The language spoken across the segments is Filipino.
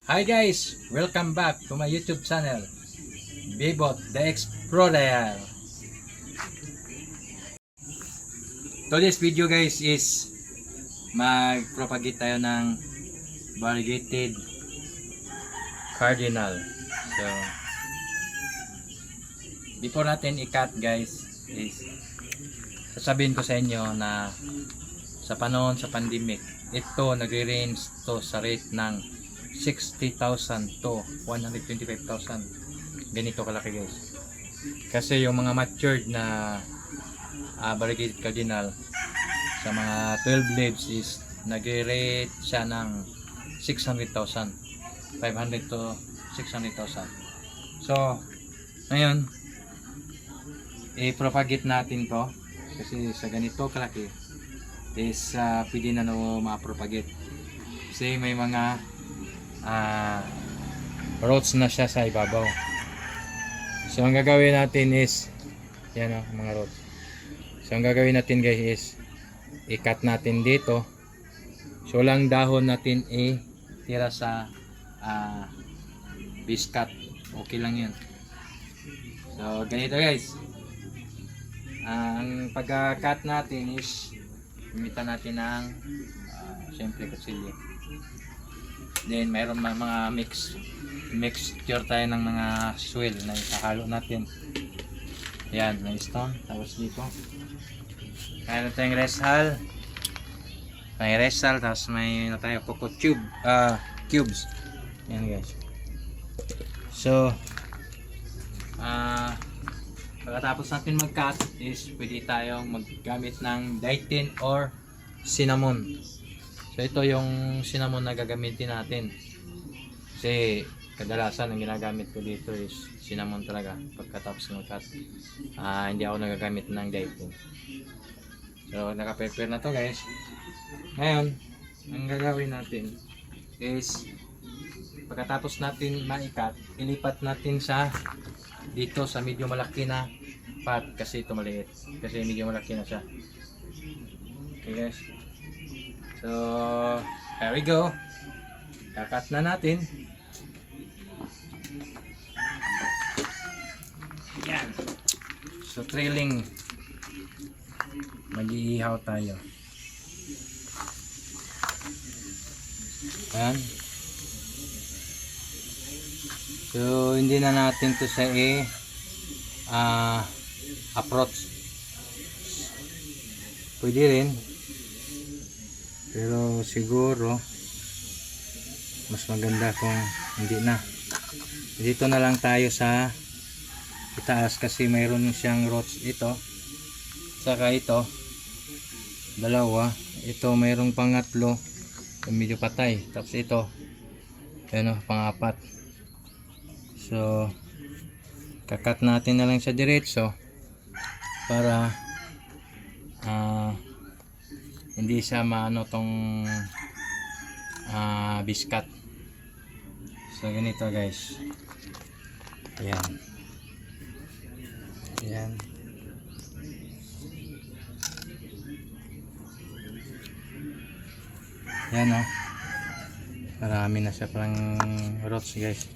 Hi guys! Welcome back to my YouTube channel, Bebot the Explorer. Today's video guys is mag-propagate tayo ng variegated cardinal. So, before natin i-cut guys, is sasabihin ko sa inyo na sa panahon sa pandemic, ito nagre-range to sa rate ng 60,000 to 125,000. Ganito kalaki guys. Kasi yung mga matured na variegated cardinal sa mga 12 leaves is nagre-rate siya ng 600,000, 500 to 600,000. So ngayon i-propagate natin to kasi sa ganito kalaki is pwede na ma-propagate kasi may mga roots na siya sa ibabaw. So ang gagawin natin is yan mga roots. So ang gagawin natin guys is i-cut natin dito. So lang dahon natin tira sa biscuit. Okay lang yun. So ganito guys. Ang pagka-cut natin is gamitan natin ng siyempre kutsilyo. Then mayroon mga mixture tayo ng mga soil na isahalo natin. Yan, may stone. Tapos dito mayroon tayong resal. May resal, tapos may tayo coco cubes. Yan guys. So pagkatapos natin mag-cut is pwede tayong maggamit ng dietine or cinnamon. So ito yung cinnamon na gagamitin natin. Kasi kadalasan ang ginagamit ko dito is cinnamon talaga pagkatapos mag-cut. Hindi ako nagagamit ng dietine. So naka-prepare na to guys. Ngayon, ang gagawin natin is pagkatapos natin ma-cut, ilipat natin sa dito sa medyo malaki na pot kasi ito maliit. Kasi medyo malaki na siya. Okay guys. So, here we go. Kakat na natin. Yan. So, trailing. Mag-iihaw tayo. Yan. So, hindi na natin to sa approach. Pwede rin. Pero siguro mas maganda kung hindi na. Dito na lang tayo sa itaas kasi mayroon siyang roots ito. Saka ito. Dalawa. Ito mayroong pangatlo. Medyo patay. Tapos ito. Ano, pangapat. So kakat natin na lang sa diretso para hindi siya maano tong biscuit. So ganito guys. Ayan. Ayan. Ayan o. Marami na siya parang roots guys.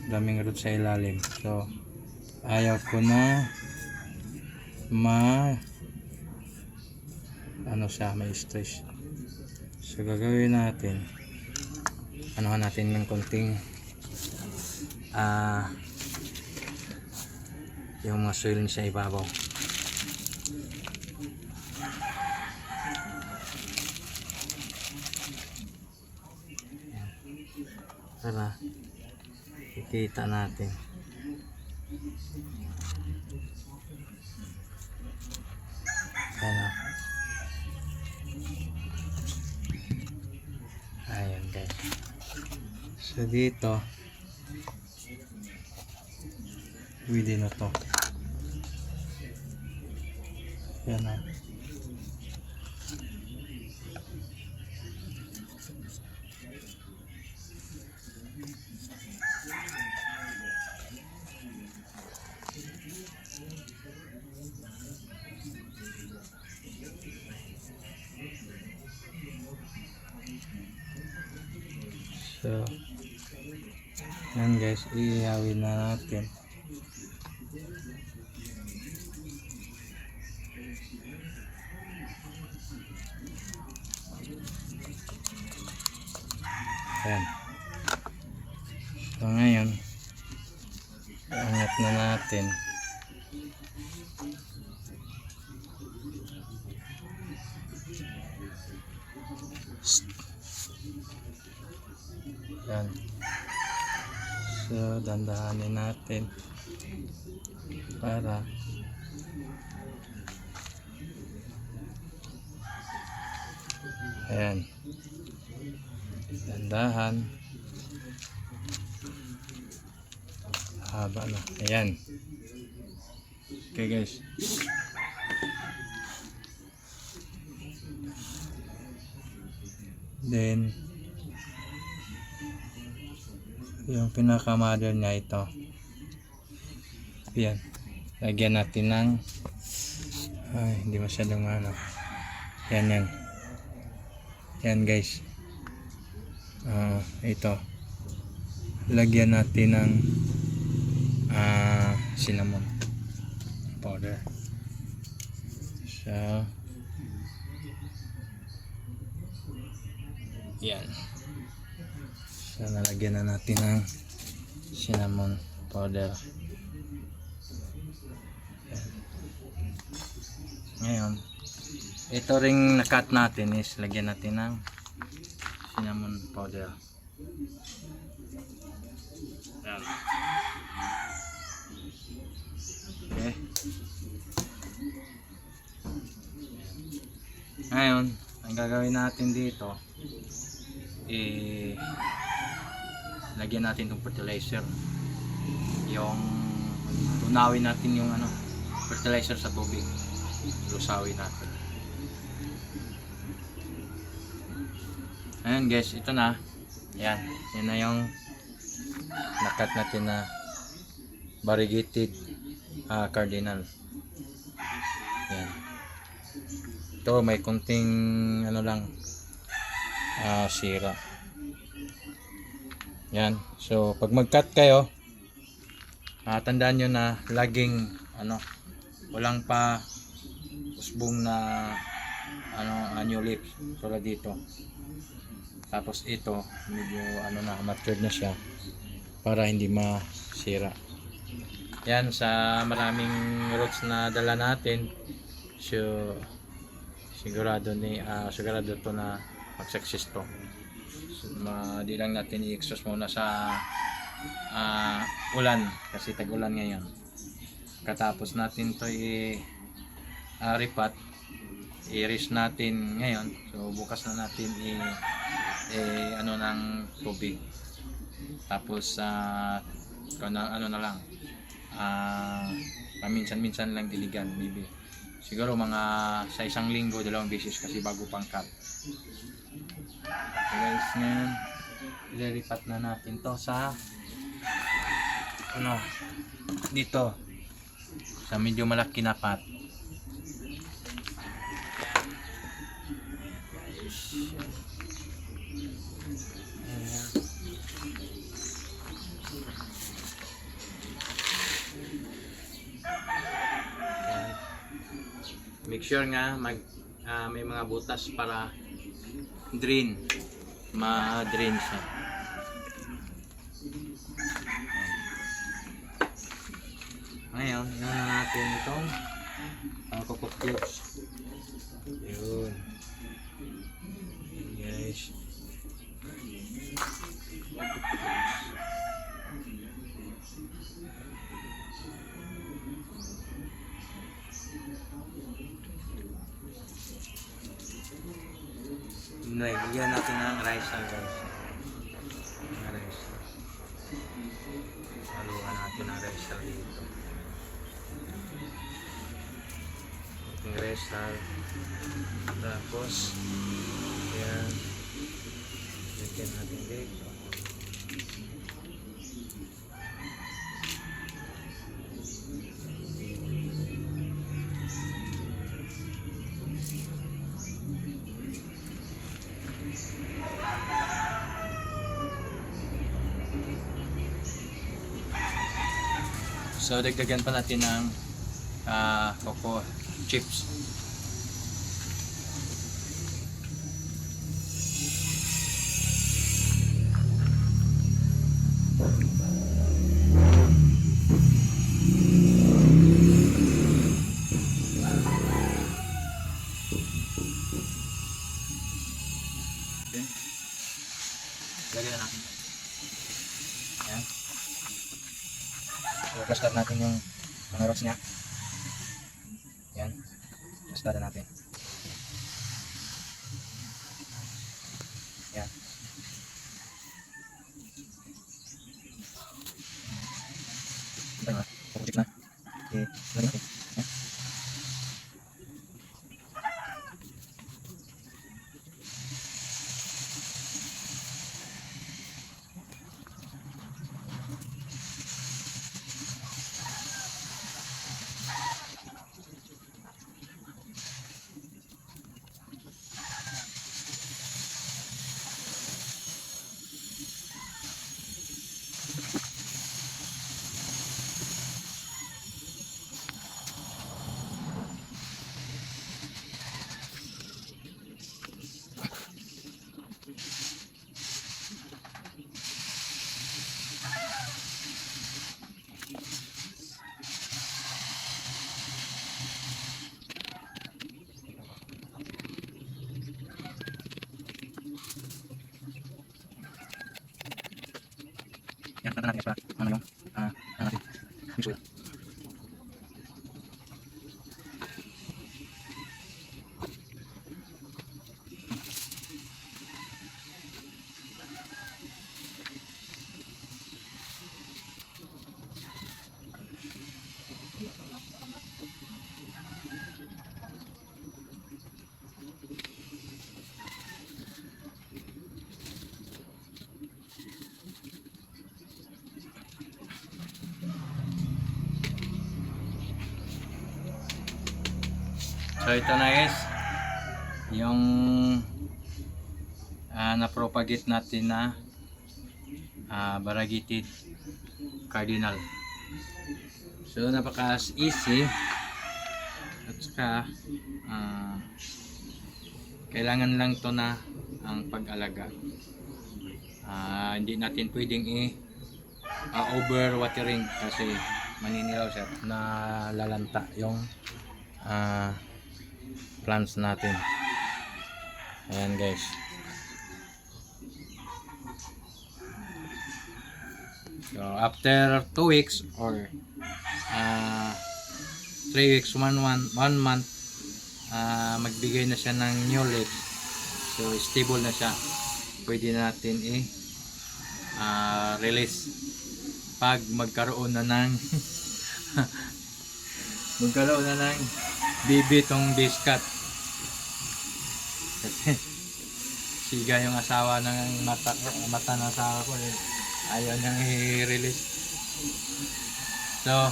Daming roots sa ilalim. So ayaw ko na ano siya, may stress. So gagawin natin, anuhan natin ng konting yung mga soil sa ibabaw. Para ikita natin. Ayan guys. So dito pwede na to. Yan na. So, yan guys, iihawin na natin. Yan. So ngayon, angat na natin. Yan. So, dandahanin natin para ayan, dandahan, haba na, ayan. Okay guys, then yung pinaka mother niya ito, yan, lagyan natin ng hindi masyadong ano, yan yan guys, ito lagyan natin ng cinnamon powder. So yan, so nalagyan na natin ng cinnamon powder. Yan. Ngayon, ito ring nakat natin is lagyan natin ng cinnamon powder. Yan. Okay. Ngayon, ang gagawin natin dito, lagyan natin itong fertilizer. Yung tunawin natin yung fertilizer sa tubig. Lusawin natin. Ayan guys, ito na. Yan na yung nakat natin na variegated cardinal. Yan. Ito may konting lang sira. Yan. So pag mag-cut kayo, tandaan nyo na laging walang pa usbong na annual leaf tulad dito. Tapos ito medyo matured na siya para hindi masira. Yan, sa maraming roots na dala natin, so sigurado to na mag-success to. So, di lang natin i-expose muna sa ulan kasi tag-ulan ngayon. Katapos natin to i-ripat, i-rinse natin ngayon. So bukas na natin ng tubig. Tapos paminsan-minsan lang diligan, maybe siguro mga sa isang linggo, 2 beses kasi bago pang cut. Okay guys, ngayon ililipat na natin to sa dito sa medyo malaki na pot. Make sure nga may mga butas para ma-drain siya. Ngayon, na natin itong coconut cubes. Yun. Guys. Bigyan natin ng rice guys. Rice. Haluan natin ng rice dito. Yung rice. Tapos yan. Bigyan natin dito. So dagdagan pa natin ng cocoa chips. Lagyan na natin. Ayan. So, cluster natin yung mga rocks niya. Ayan. Cluster natin. Ayan. Ito na. Pag-chip na. Okay. Lagyan natin. Ayan. Yan, tata natin pa. Ano yung natin. Mix oil. So ito na guys, yung na-propagate natin na variegated cardinal. So napaka-easy at saka kailangan lang to na ang pag-alaga. Hindi natin pwedeng over watering kasi maninilaw siya na lalanta yung plants natin. Ayan guys. So after 2 weeks or 3 weeks, 1 month, magbigay na siya ng new leaves. So stable na siya. Pwede natin release pag magkaroon na ng bibi tong biscuit. Kasi siga yung asawa ng mata ng asawa ko ayaw niyang i-release. So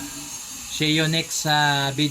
see you next video.